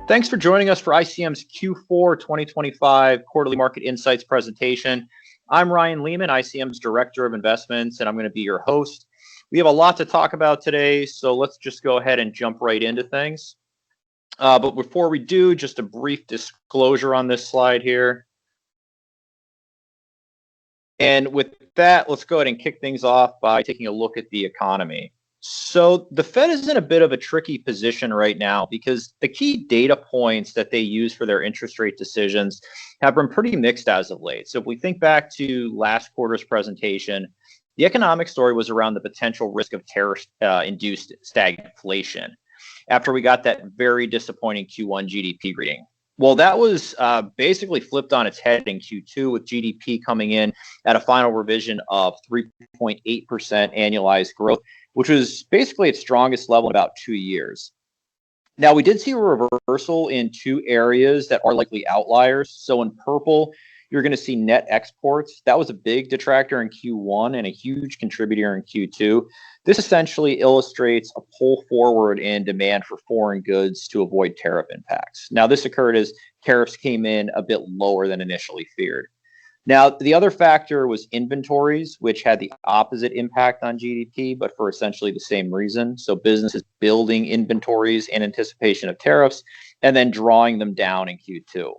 Thanks for joining us for iCM's Q4 2025 Quarterly Market Insights presentation. I'm Ryan Lehman, iCM's Director of Investments, and I'm going to be your host. We have a lot to talk about today, so let's just go ahead and jump right into things. But before we do, just a brief disclosure on this slide here. And with that, let's go ahead and kick things off by taking a look at the economy. So the Fed is in a bit of a tricky position right now because the key data points that they use for their interest rate decisions have been pretty mixed as of late. So if we think back to last quarter's presentation, the economic story was around the potential risk of tariff-induced stagflation after we got that very disappointing Q1 GDP reading. Well, that was basically flipped on its head in Q2 with GDP coming in at a final revision of 3.8% annualized growth, which was basically its strongest level in about 2 years. Now, we did see a reversal in two areas that are likely outliers. So in purple, you're going to see net exports. That was a big detractor in Q1 and a huge contributor in Q2. This essentially illustrates a pull forward in demand for foreign goods to avoid tariff impacts. Now, this occurred as tariffs came in a bit lower than initially feared. Now, the other factor was inventories, which had the opposite impact on GDP, but for essentially the same reason. So businesses building inventories in anticipation of tariffs and then drawing them down in Q2.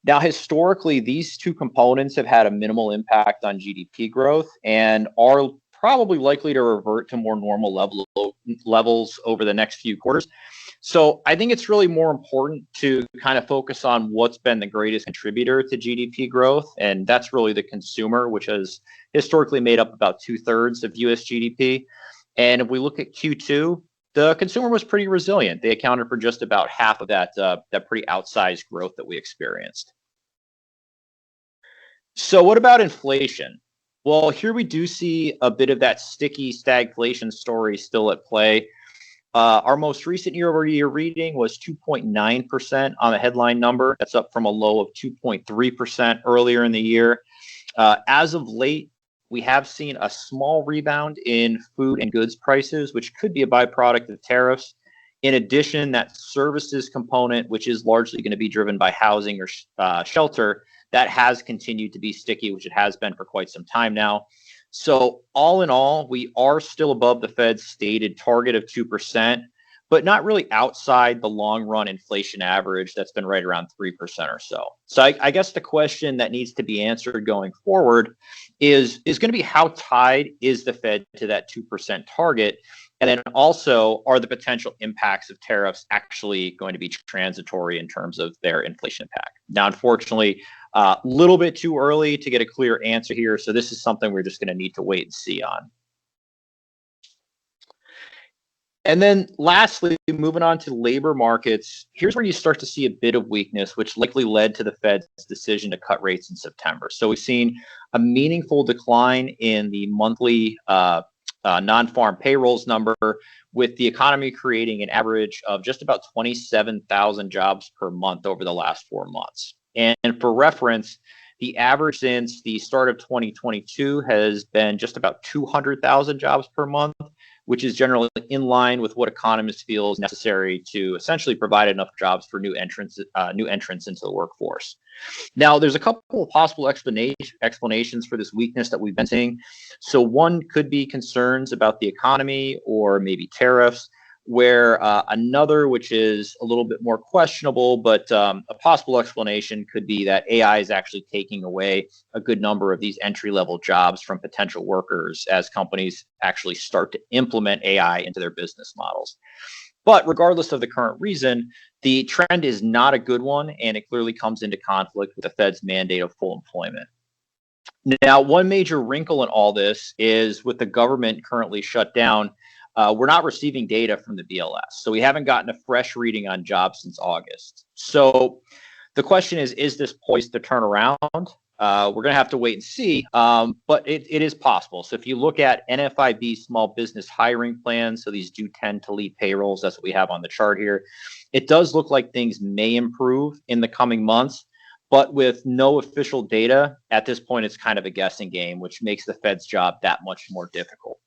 Now, historically, these two components have had a minimal impact on GDP growth and are probably likely to revert to more normal levels over the next few quarters. So I think it's really more important to kind of focus on what's been the greatest contributor to GDP growth, and that's really the consumer, which has historically made up about 2/3 of US GDP. And if we look at Q2, the consumer was pretty resilient. They accounted for just about half of that pretty outsized growth that we experienced. So what about inflation? Well, here we do see a bit of that sticky stagflation story still at play. Our most recent year-over-year reading was 2.9% on the headline number. That's up from a low of 2.3% earlier in the year. As of late, we have seen a small rebound in food and goods prices, which could be a byproduct of tariffs. In addition, that services component, which is largely going to be driven by housing or shelter, that has continued to be sticky, which it has been for quite some time now. So all in all, we are still above the Fed's stated target of 2%, but not really outside the long-run inflation average that's been right around 3% or so. So I guess the question that needs to be answered going forward is going to be how tied is the Fed to that 2% target? And then also, are the potential impacts of tariffs actually going to be transitory in terms of their inflation impact? Now, unfortunately, a little bit too early to get a clear answer here. So this is something we're just going to need to wait and see on. And then lastly, moving on to labor markets, here's where you start to see a bit of weakness, which likely led to the Fed's decision to cut rates in September. So we've seen a meaningful decline in the monthly non-farm payrolls number, with the economy creating an average of just about 27,000 jobs per month over the last 4 months. And for reference, the average since the start of 2022 has been just about 200,000 jobs per month, which is generally in line with what economists feel is necessary to essentially provide enough jobs for new entrants into the workforce. Now, there's a couple of possible explanations for this weakness that we've been seeing. So one could be concerns about the economy or maybe tariffs, where another, which is a little bit more questionable, but a possible explanation could be that AI is actually taking away a good number of these entry-level jobs from potential workers as companies actually start to implement AI into their business models. But regardless of the current reason, the trend is not a good one, and it clearly comes into conflict with the Fed's mandate of full employment. Now, one major wrinkle in all this is with the government currently shut down, we're not receiving data from the BLS. So we haven't gotten a fresh reading on jobs since August. So the question is this poised to turn around? We're going to have to wait and see, but it is possible. So if you look at NFIB small business hiring plans, so these do tend to lead payrolls, that's what we have on the chart here. It does look like things may improve in the coming months, but with no official data, at this point, it's kind of a guessing game, which makes the Fed's job that much more difficult.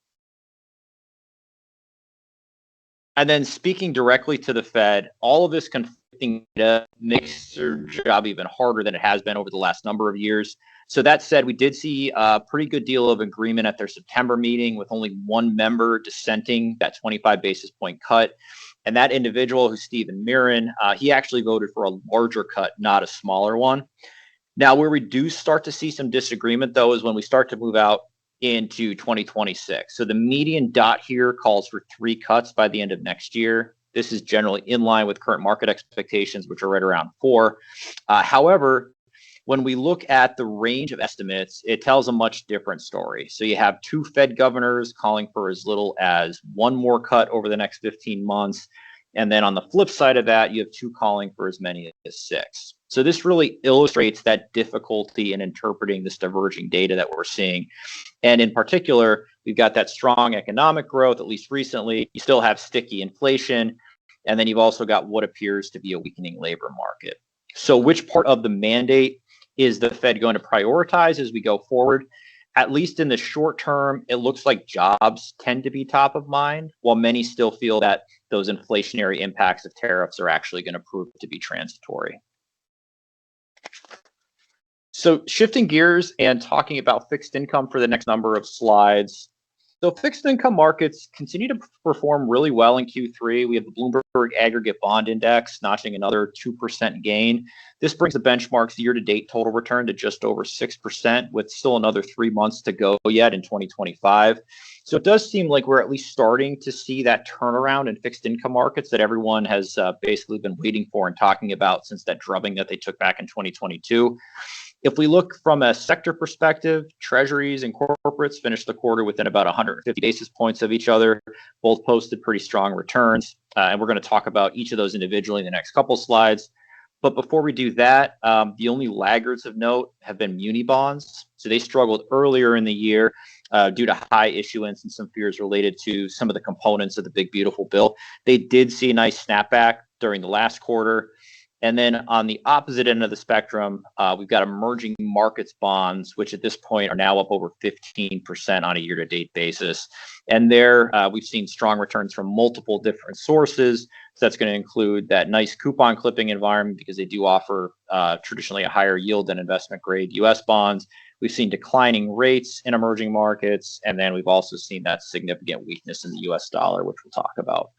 And then speaking directly to the Fed, all of this conflicts data makes their job even harder than it has been over the last number of years. So that said, we did see a pretty good deal of agreement at their September meeting with only one member dissenting that 25 basis point cut. And that individual, who's Stephen Mirren, he actually voted for a larger cut, not a smaller one. Now, where we do start to see some disagreement, though, is when we start to move out into 2026. So the median dot here calls for 3 cuts by the end of next year. This is generally in line with current market expectations, which are right around 4. However, when we look at the range of estimates, it tells a much different story. So you have 2 Fed governors calling for as little as 1 more cut over the next 15 months. And then on the flip side of that, you have 2 calling for as many as 6. So this really illustrates that difficulty in interpreting this diverging data that we're seeing. And in particular, we've got that strong economic growth, at least recently. You still have sticky inflation. And then you've also got what appears to be a weakening labor market. So which part of the mandate is the Fed going to prioritize as we go forward? At least in the short term, it looks like jobs tend to be top of mind, while many still feel that those inflationary impacts of tariffs are actually going to prove to be transitory. So shifting gears and talking about fixed income for the next number of slides. So fixed income markets continue to perform really well in Q3. We have the Bloomberg Aggregate Bond Index notching another 2% gain. This brings the benchmark's year-to-date total return to just over 6%, with still another 3 months to go yet in 2025. So it does seem like we're at least starting to see that turnaround in fixed income markets that everyone has basically been waiting for and talking about since that drubbing that they took back in 2022. If we look from a sector perspective, treasuries and corporates finished the quarter within about 150 basis points of each other. Both posted pretty strong returns. And we're going to talk about each of those individually in the next couple slides. But before we do that, the only laggards of note have been muni bonds. So they struggled earlier in the year due to high issuance and some fears related to some of the components of the big, beautiful bill. They did see a nice snapback during the last quarter. And then on the opposite end of the spectrum, we've got emerging markets bonds, which at this point are now up over 15% on a year-to-date basis. And there we've seen strong returns from multiple different sources. So that's going to include that nice coupon clipping environment because they do offer traditionally a higher yield than investment-grade U.S. bonds. We've seen declining rates in emerging markets. And then we've also seen that significant weakness in the U.S. dollar, which we'll talk about.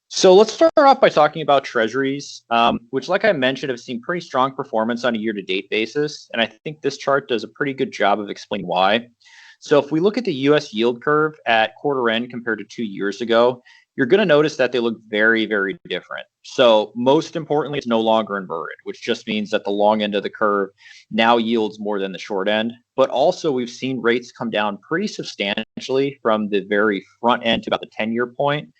So let's start off by talking about treasuries, which, like I mentioned, have seen pretty strong performance on a year-to-date basis. And I think this chart does a pretty good job of explaining why. So if we look at the U.S. yield curve at quarter end compared to 2 years ago, you're going to notice that they look very, very different. So most importantly, it's no longer inverted, which just means that the long end of the curve now yields more than the short end. But also we've seen rates come down pretty substantially from the very front end to about the 10-year point.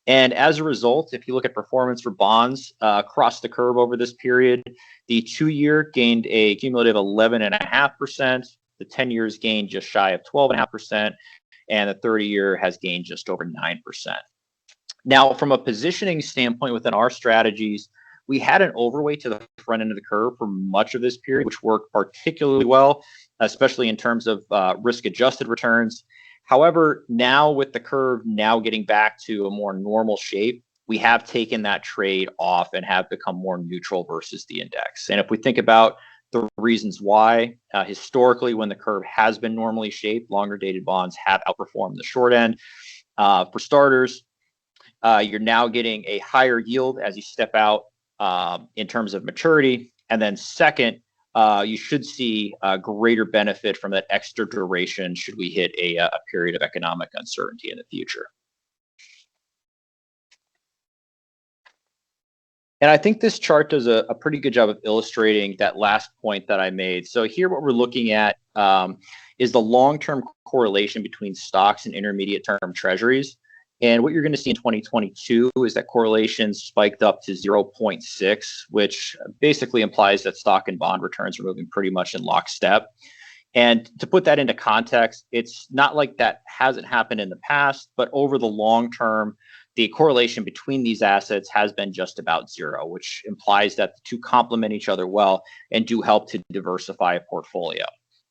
And as a result, if you look at performance for bonds across the curve over this period, the 2-year gained a cumulative 11.5%, the 10 years gained just shy of 12.5%, and the 30-year has gained just over 9%. Now, from a positioning standpoint within our strategies, we had an overweight to the front end of the curve for much of this period, which worked particularly well, especially in terms of risk-adjusted returns. However, now with the curve now getting back to a more normal shape, we have taken that trade off and have become more neutral versus the index. And if we think about the reasons why, historically, when the curve has been normally shaped, longer dated bonds have outperformed the short end. For starters, you're now getting a higher yield as you step out in terms of maturity. And then second, you should see a greater benefit from that extra duration should we hit a period of economic uncertainty in the future. And I think this chart does a pretty good job of illustrating that last point that I made. So here what we're looking at is the long-term correlation between stocks and intermediate-term treasuries. And what you're going to see in 2022 is that correlation spiked up to 0.6, which basically implies that stock and bond returns are moving pretty much in lockstep. And to put that into context, it's not like that hasn't happened in the past, but over the long term, the correlation between these assets has been just about 0, which implies that the two complement each other well and do help to diversify a portfolio.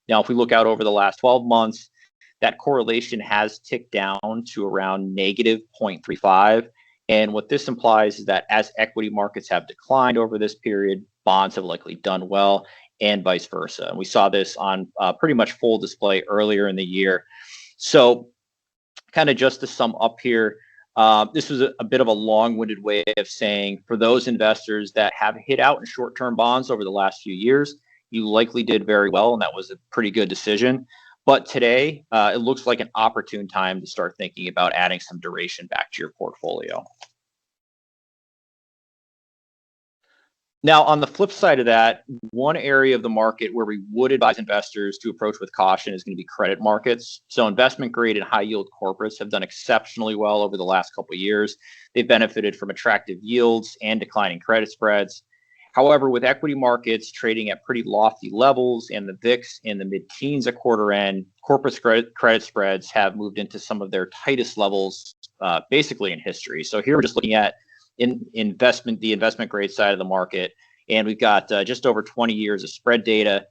Now, if we look out over the last 12 months, that correlation has ticked down to around negative 0.35. And what this implies is that as equity markets have declined over this period, bonds have likely done well, and vice versa. And we saw this on pretty much full display earlier in the year. So, kind of just to sum up here, this was a bit of a long-winded way of saying for those investors that have hit out in short-term bonds over the last few years, you likely did very well, and that was a pretty good decision. But today, it looks like an opportune time to start thinking about adding some duration back to your portfolio. Now, on the flip side of that, one area of the market where we would advise investors to approach with caution is going to be credit markets. So investment grade and high yield corporates have done exceptionally well over the last couple of years. They've benefited from attractive yields and declining credit spreads. However, with equity markets trading at pretty lofty levels and the VIX in the mid-teens at quarter end, corporate credit spreads have moved into some of their tightest levels basically in history. So here we're just looking at the investment grade side of the market, and we've got just over 20 years of spread data.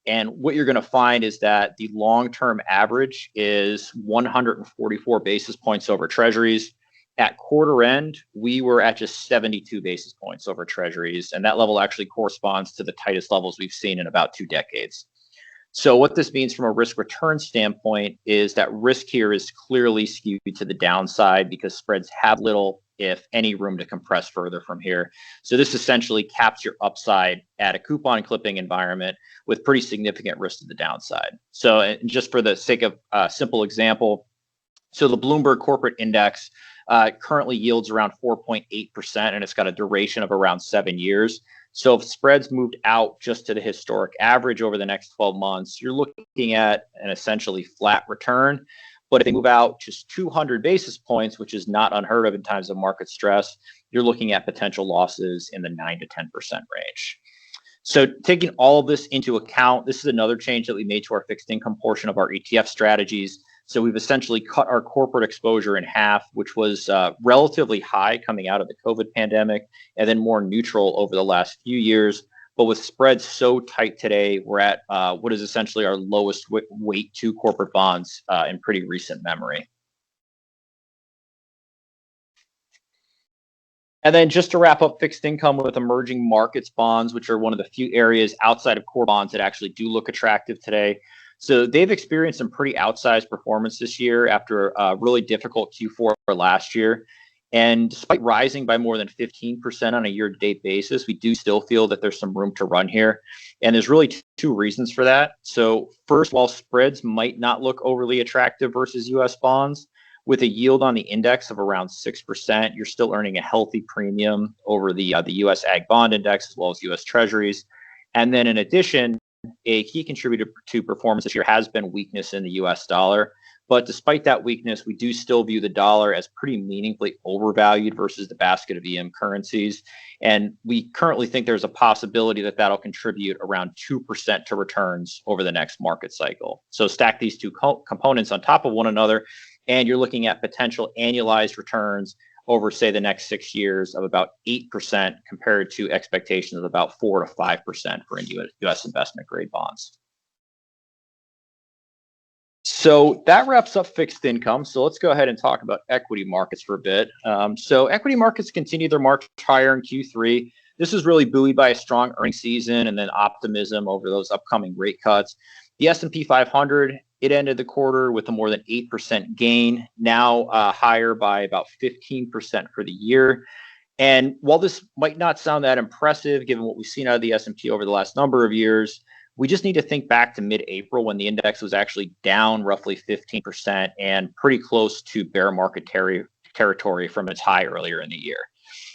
And what you're going to find is that the long-term average is 144 basis points over treasuries. At quarter end, we were at just 72 basis points over treasuries, and that level actually corresponds to the tightest levels we've seen in about 2 decades. So what this means from a risk return standpoint is that risk here is clearly skewed to the downside because spreads have little, if any, room to compress further from here. So this essentially caps your upside at a coupon clipping environment with pretty significant risk to the downside. So just for the sake of a simple example, so the Bloomberg Corporate Index currently yields around 4.8%, and it's got a duration of around 7 years. So if spreads moved out just to the historic average over the next 12 months, you're looking at an essentially flat return. But if they move out just 200 basis points, which is not unheard of in times of market stress, you're looking at potential losses in the 9 to 10% range. So taking all of this into account, this is another change that we made to our fixed income portion of our ETF strategies. So we've essentially cut our corporate exposure in half, which was relatively high coming out of the COVID pandemic, and then more neutral over the last few years. But with spreads so tight today, we're at what is essentially our lowest weight to corporate bonds in pretty recent memory. And then just to wrap up fixed income with emerging markets bonds, which are one of the few areas outside of core bonds that actually do look attractive today. So they've experienced some pretty outsized performance this year after a really difficult Q4 last year. And despite rising by more than 15% on a year-to-date basis, we do still feel that there's some room to run here. And there's really two reasons for that. So first, while spreads might not look overly attractive versus U.S. bonds, with a yield on the index of around 6%, you're still earning a healthy premium over the U.S. Ag Bond Index as well as U.S. Treasuries. And then in addition, a key contributor to performance this year has been weakness in the U.S. dollar. But despite that weakness, we do still view the dollar as pretty meaningfully overvalued versus the basket of EM currencies. And we currently think there's a possibility that that'll contribute around 2% to returns over the next market cycle. So stack these two components on top of one another, and you're looking at potential annualized returns over, say, the next 6 years of about 8% compared to expectations of about 4 to 5% for U.S. investment grade bonds. So that wraps up fixed income. So let's go ahead and talk about equity markets for a bit. So equity markets continue their march higher in Q3. This is really buoyed by a strong earnings season and then optimism over those upcoming rate cuts. The S&P 500, it ended the quarter with a more than 8% gain, now higher by about 15% for the year. And while this might not sound that impressive, given what we've seen out of the S&P over the last number of years, we just need to think back to mid-April when the index was actually down roughly 15% and pretty close to bear market territory from its high earlier in the year.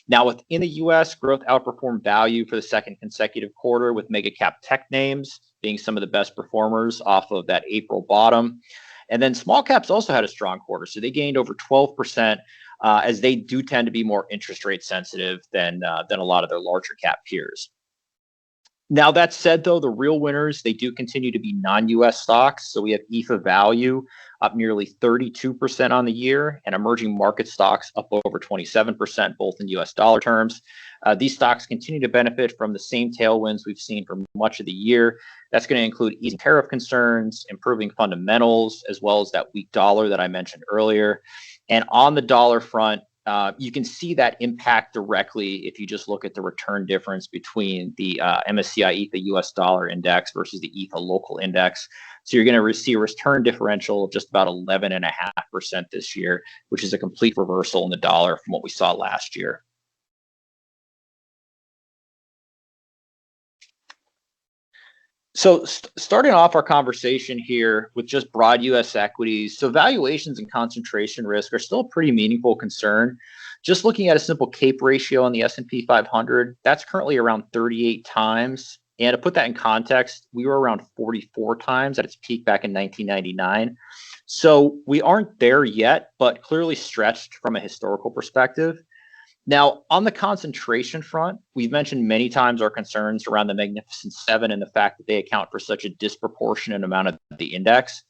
Now, within the U.S., growth outperformed value for the second consecutive quarter, with mega cap tech names being some of the best performers off of that April bottom. And then small caps also had a strong quarter. So they gained over 12% as they do tend to be more interest rate sensitive than a lot of their larger cap peers. Now, that said, though, the real winners, they do continue to be non-U.S. stocks. So we have EFA value up nearly 32% on the year, and emerging market stocks up over 27%, both in U.S. dollar terms. These stocks continue to benefit from the same tailwinds we've seen for much of the year. That's going to include easing tariff concerns, improving fundamentals, as well as that weak dollar that I mentioned earlier. And on the dollar front, you can see that impact directly if you just look at the return difference between the MSCI ETHA US dollar index versus the ETHA local index. So you're going to see a return differential of just about 11.5% this year, which is a complete reversal in the dollar from what we saw last year. So starting off our conversation here with just broad U.S. equities, so valuations and concentration risk are still a pretty meaningful concern. Just looking at a simple CAPE ratio on the S&P 500, that's currently around 38 times. And to put that in context, we were around 44 times at its peak back in 1999. So we aren't there yet, but clearly stretched from a historical perspective. Now, on the concentration front, we've mentioned many times our concerns around the Magnificent Seven and the fact that they account for such a disproportionate amount of the index.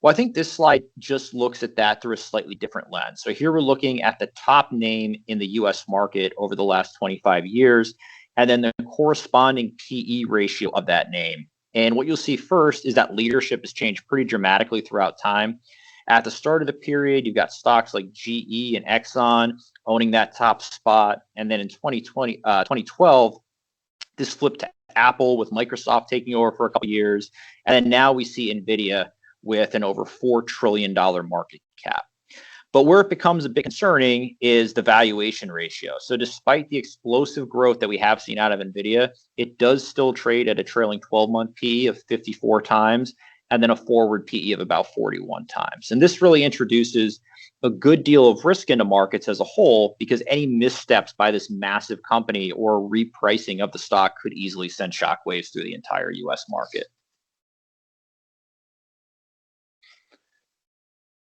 Well, I think this slide just looks at that through a slightly different lens. So here we're looking at the top name in the US market over the last 25 years, and then the corresponding PE ratio of that name. And what you'll see first is that leadership has changed pretty dramatically throughout time. At the start of the period, you've got stocks like GE and Exxon owning that top spot. And then in 2012, this flipped to Apple with Microsoft taking over for a couple of years. And then now we see NVIDIA with an over $4 trillion market cap. But where it becomes a bit concerning is the valuation ratio. So despite the explosive growth that we have seen out of NVIDIA, it does still trade at a trailing 12-month PE of 54 times. And then a forward PE of about 41 times. And this really introduces a good deal of risk into markets as a whole, because any missteps by this massive company or repricing of the stock could easily send shockwaves through the entire US market.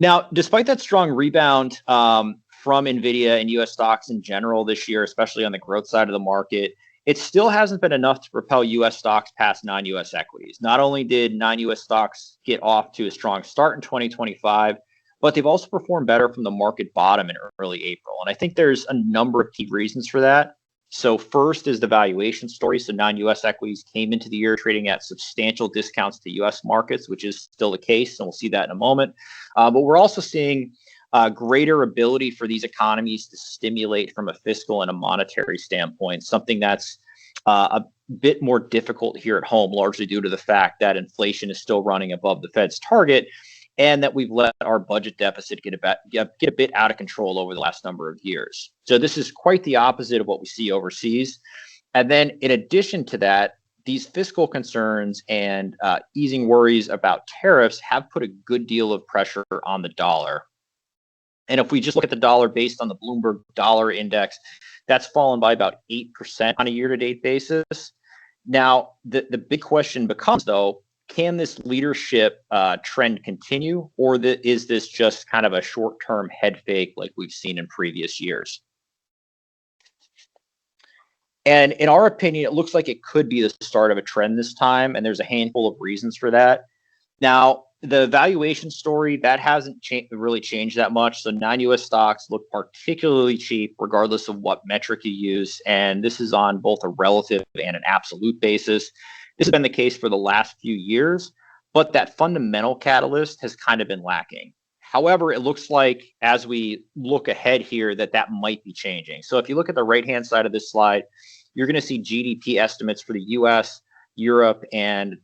Now, despite that strong rebound from NVIDIA and US stocks in general this year, especially on the growth side of the market, it still hasn't been enough to propel U.S. stocks past non-U.S. equities. Not only did non-U.S. stocks get off to a strong start in 2025, but they've also performed better from the market bottom in early April. And I think there's a number of key reasons for that. So first is the valuation story. So non-U.S. equities came into the year trading at substantial discounts to U.S. markets, which is still the case, and we'll see that in a moment. But we're also seeing greater ability for these economies to stimulate from a fiscal and a monetary standpoint, something that's a bit more difficult here at home, largely due to the fact that inflation is still running above the Fed's target, and that we've let our budget deficit get a bit out of control over the last number of years. So this is quite the opposite of what we see overseas. And then in addition to that, these fiscal concerns and easing worries about tariffs have put a good deal of pressure on the dollar. And if we just look at the dollar based on the Bloomberg Dollar Index, that's fallen by about 8% on a year-to-date basis. Now, the big question becomes, though, can this leadership trend continue, or is this just kind of a short-term head fake like we've seen in previous years? And in our opinion, it looks like it could be the start of a trend this time, and there's a handful of reasons for that. Now, the valuation story, that hasn't really changed that much. So non-U.S. stocks look particularly cheap regardless of what metric you use. And this is on both a relative and an absolute basis. This has been the case for the last few years, but that fundamental catalyst has kind of been lacking. However, it looks like as we look ahead here that might be changing. So if you look at the right-hand side of this slide, you're going to see GDP estimates for the U.S., Europe, and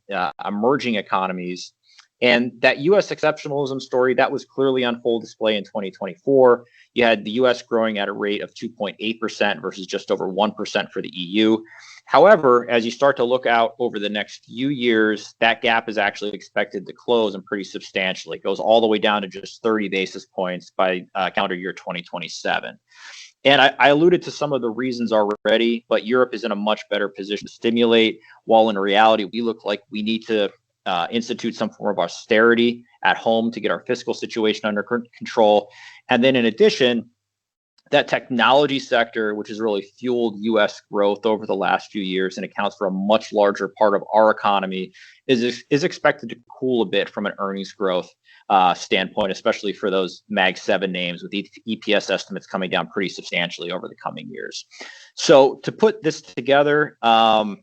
emerging economies. And that U.S. exceptionalism story, that was clearly on full display in 2024. You had the U.S. growing at a rate of 2.8% versus just over 1% for the EU. However, as you start to look out over the next few years, that gap is actually expected to close and pretty substantially. It goes all the way down to just 30 basis points by calendar year 2027. And I alluded to some of the reasons already, but Europe is in a much better position to stimulate, while in reality, we look like we need to institute some form of austerity at home to get our fiscal situation under control. And then in addition, that technology sector, which has really fueled U.S. growth over the last few years and accounts for a much larger part of our economy, is expected to cool a bit from an earnings growth standpoint, especially for those Mag 7 names, with EPS estimates coming down pretty substantially over the coming years. So to put this together, from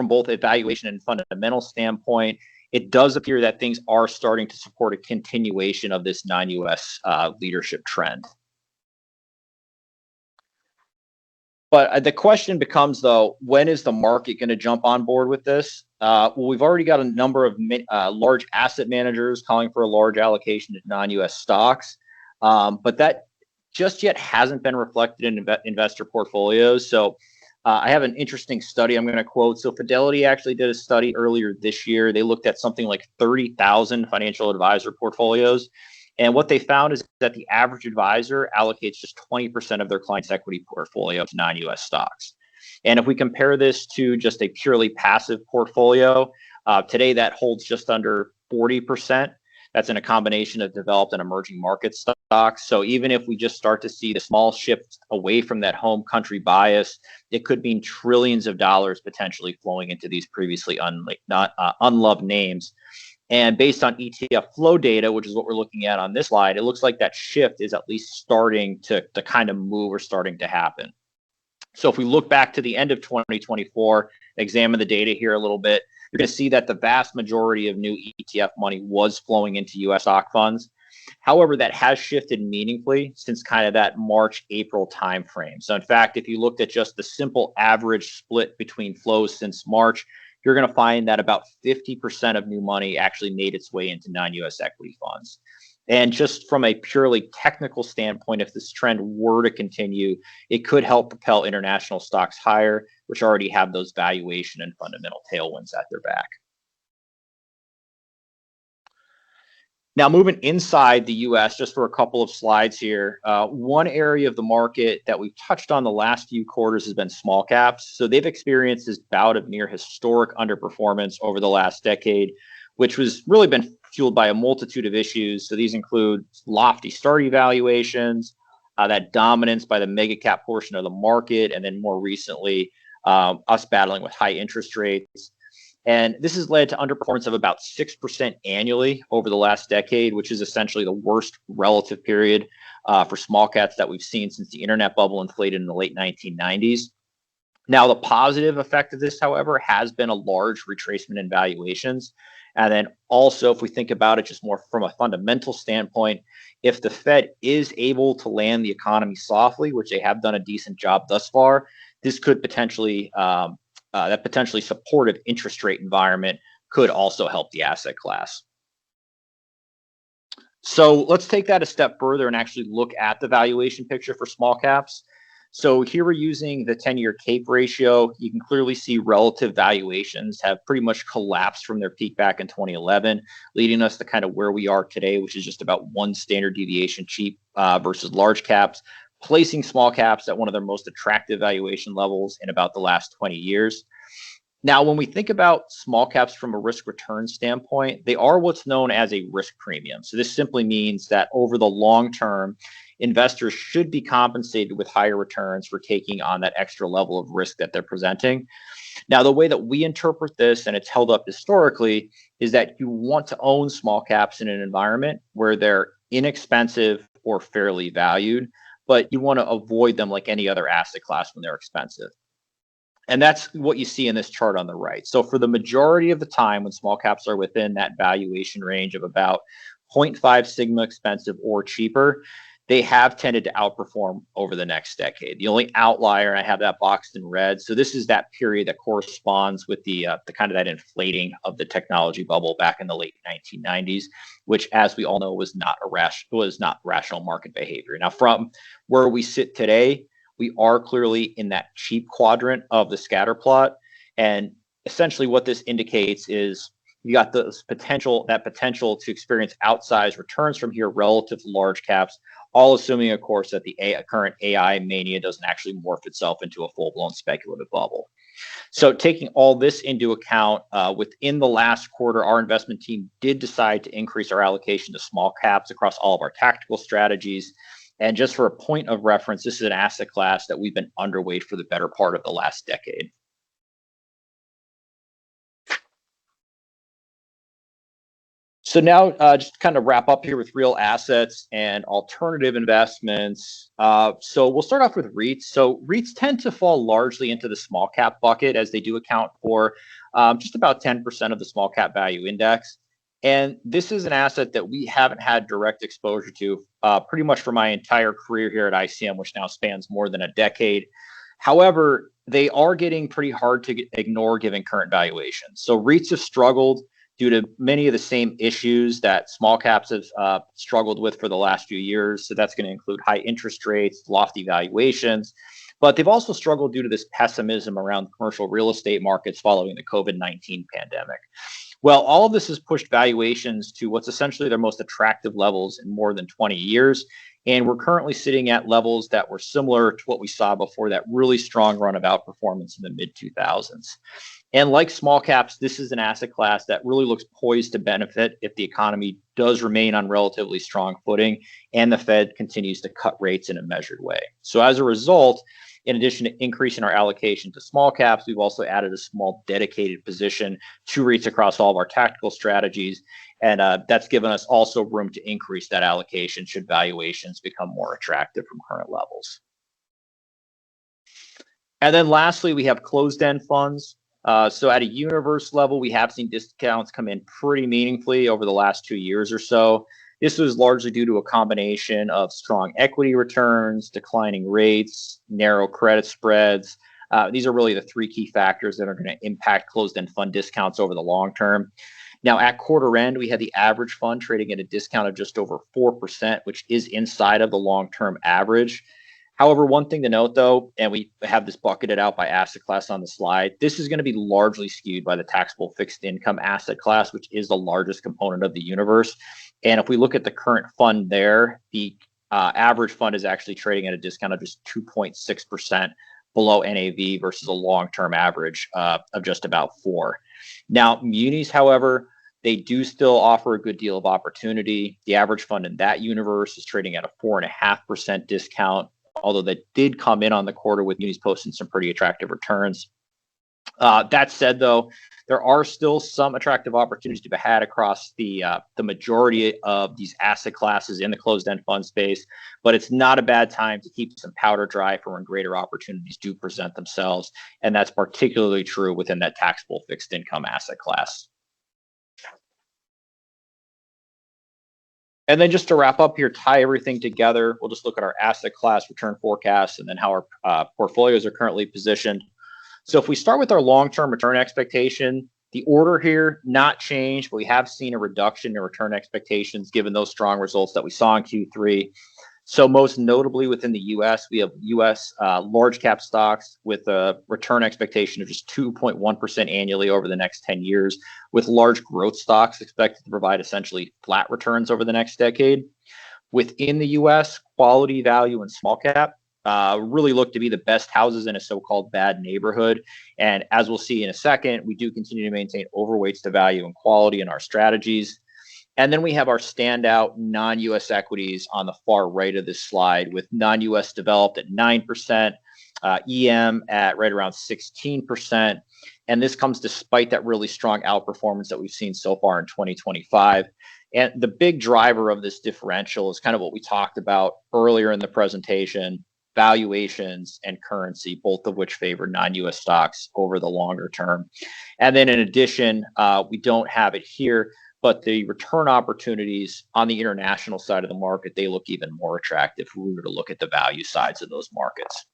both a valuation and fundamental standpoint, it does appear that things are starting to support a continuation of this non-U.S. leadership trend. But the question becomes, though, when is the market going to jump on board with this? Well, we've already got a number of large asset managers calling for a large allocation to non-U.S. stocks, but that just yet hasn't been reflected in investor portfolios. So I have an interesting study I'm going to quote. So Fidelity actually did a study earlier this year. They looked at something like 30,000 financial advisor portfolios. And what they found is that the average advisor allocates just 20% of their client's equity portfolio to non-US stocks. And if we compare this to just a purely passive portfolio, today that holds just under 40%. That's in a combination of developed and emerging market stocks. So even if we just start to see the small shift away from that home country bias, it could mean trillions of dollars potentially flowing into these previously unloved names. And based on ETF flow data, which is what we're looking at on this slide, it looks like that shift is at least starting to kind of move or starting to happen. So if we look back to the end of 2024, examine the data here a little bit, you're going to see that the vast majority of new ETF money was flowing into US stock funds. However, that has shifted meaningfully since kind of that March, April timeframe. So in fact, if you looked at just the simple average split between flows since March, you're going to find that about 50% of new money actually made its way into non-US equity funds. And just from a purely technical standpoint, if this trend were to continue, it could help propel international stocks higher, which already have those valuation and fundamental tailwinds at their back. Now, moving inside the US, just for a couple of slides here, one area of the market that we've touched on the last few quarters has been small caps. So they've experienced this bout of near historic underperformance over the last decade, which was really been fueled by a multitude of issues. So these include lofty starting valuations, that dominance by the mega cap portion of the market, and then more recently, us battling with high interest rates. And this has led to underperformance of about 6% annually over the last decade, which is essentially the worst relative period for small caps that we've seen since the internet bubble inflated in the late 1990s. Now, the positive effect of this, however, has been a large retracement in valuations. And then also, if we think about it just more from a fundamental standpoint, if the Fed is able to land the economy softly, which they have done a decent job thus far, this could potentially that potentially supportive interest rate environment could also help the asset class. So let's take that a step further and actually look at the valuation picture for small caps. So here we're using the 10-year CAPE ratio. You can clearly see relative valuations have pretty much collapsed from their peak back in 2011, leading us to kind of where we are today, which is just about one standard deviation cheap versus large caps, placing small caps at one of their most attractive valuation levels in about the last 20 years. Now, when we think about small caps from a risk return standpoint, they are what's known as a risk premium. So this simply means that over the long term, investors should be compensated with higher returns for taking on that extra level of risk that they're presenting. Now, the way that we interpret this, and it's held up historically, is that you want to own small caps in an environment where they're inexpensive or fairly valued, but you want to avoid them like any other asset class when they're expensive. And that's what you see in this chart on the right. So for the majority of the time when small caps are within that valuation range of about 0.5 sigma expensive or cheaper, they have tended to outperform over the next decade. The only outlier, and I have that boxed in red, so this is that period that corresponds with the kind of that inflating of the technology bubble back in the late 1990s, which, as we all know, was not rational market behavior. Now, from where we sit today, we are clearly in that cheap quadrant of the scatter plot, and essentially what this indicates is you got that potential to experience outsized returns from here relative to large caps, all assuming, of course, that the current AI mania doesn't actually morph itself into a full-blown speculative bubble. So taking all this into account, within the last quarter, our investment team did decide to increase our allocation to small caps across all of our tactical strategies. And just for a point of reference, this is an asset class that we've been underweight for the better part of the last decade. So now, just kind of wrap up here with real assets and alternative investments. So we'll start off with REITs. So REITs tend to fall largely into the small cap bucket, as they do account for just about 10% of the small cap value index. And this is an asset that we haven't had direct exposure to pretty much for my entire career here at iCM, which now spans more than a decade. However, they are getting pretty hard to ignore given current valuations. So REITs have struggled due to many of the same issues that small caps have struggled with for the last few years. So that's going to include high interest rates, lofty valuations, but they've also struggled due to this pessimism around commercial real estate markets following the COVID-19 pandemic. Well, all of this has pushed valuations to what's essentially their most attractive levels in more than 20 years. And we're currently sitting at levels that were similar to what we saw before that really strong run of outperformance in the mid 2000s. And like small caps, this is an asset class that really looks poised to benefit if the economy does remain on relatively strong footing and the Fed continues to cut rates in a measured way. So as a result, in addition to increasing our allocation to small caps, we've also added a small dedicated position to REITs across all of our tactical strategies. And that's given us also room to increase that allocation should valuations become more attractive from current levels. And then lastly, we have closed-end funds. So at a universe level, we have seen discounts come in pretty meaningfully over the last 2 years or so. This was largely due to a combination of strong equity returns, declining rates, narrow credit spreads. These are really the three key factors that are going to impact closed-end fund discounts over the long term. Now, at quarter end, we had the average fund trading at a discount of just over 4%, which is inside of the long-term average. However, one thing to note, though, and we have this bucketed out by asset class on the slide, this is going to be largely skewed by the taxable fixed income asset class, which is the largest component of the universe. And if we look at the current fund there, the average fund is actually trading at a discount of just 2.6% below NAV versus a long-term average of just about 4. Now, munis, however, they do still offer a good deal of opportunity. The average fund in that universe is trading at a 4.5% discount, although that did come in on the quarter with munis posting some pretty attractive returns. That said, though, there are still some attractive opportunities to be had across the majority of these asset classes in the closed-end fund space, but it's not a bad time to keep some powder dry for when greater opportunities do present themselves, and that's particularly true within that taxable fixed income asset class. And then just to wrap up here, tie everything together, we'll just look at our asset class return forecasts and then how our portfolios are currently positioned. So if we start with our long-term return expectation, the order here not changed, but we have seen a reduction in return expectations given those strong results that we saw in Q3. So most notably within the U.S., we have U.S. Large cap stocks with a return expectation of just 2.1% annually over the next 10 years, with large growth stocks expected to provide essentially flat returns over the next decade. Within the U.S., quality, value, and small cap really look to be the best houses in a so-called bad neighborhood. And as we'll see in a second, we do continue to maintain overweights to value and quality in our strategies. And then we have our standout non-U.S. equities on the far right of this slide, with non-U.S. developed at 9%, EM at right around 16%. And this comes despite that really strong outperformance that we've seen so far in 2025. And the big driver of this differential is kind of what we talked about earlier in the presentation: valuations and currency, both of which favor non-U.S. stocks over the longer term. And then in addition, we don't have it here, but the return opportunities on the international side of the market, they look even more attractive if we were to look at the value sides of those markets.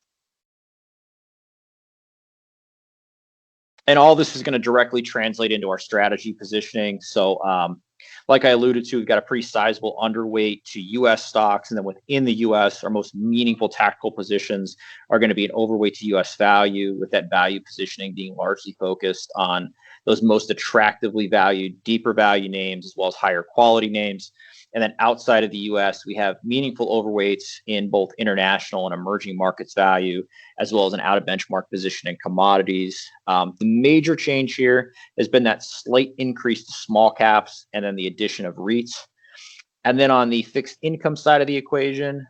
And all this is going to directly translate into our strategy positioning. So like I alluded to, we've got a pretty sizable underweight to U.S. stocks. And then within the U.S., our most meaningful tactical positions are going to be an overweight to U.S. value, with that value positioning being largely focused on those most attractively valued, deeper value names, as well as higher quality names. And then outside of the US, we have meaningful overweights in both international and emerging markets value, as well as an out of benchmark position in commodities. The major change here has been that slight increase to small caps and then the addition of REITs. And then on the fixed income side of the equation,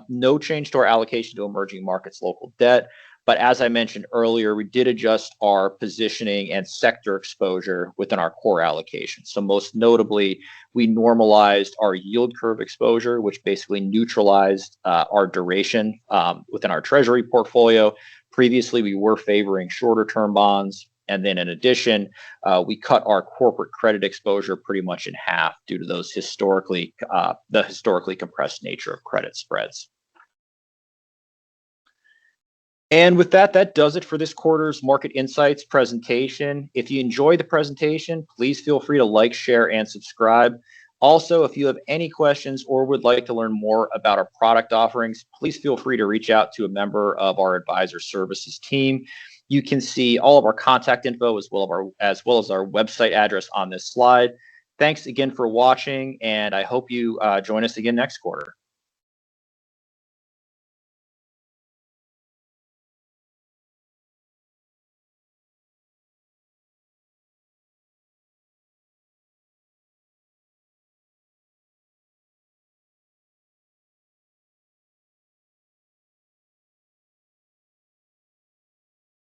no change to our allocation to emerging markets local debt. But as I mentioned earlier, we did adjust our positioning and sector exposure within our core allocation. So most notably, we normalized our yield curve exposure, which basically neutralized our duration within our treasury portfolio. Previously, we were favoring shorter term bonds. And then in addition, we cut our corporate credit exposure pretty much in half due to those historically compressed nature of credit spreads. And with that, that does it for this quarter's Market Insights presentation. If you enjoyed the presentation, please feel free to like, share, and subscribe. Also, if you have any questions or would like to learn more about our product offerings, please feel free to reach out to a member of our advisor services team. You can see all of our contact info as well as our website address on this slide. Thanks again for watching, and I hope you join us again next quarter.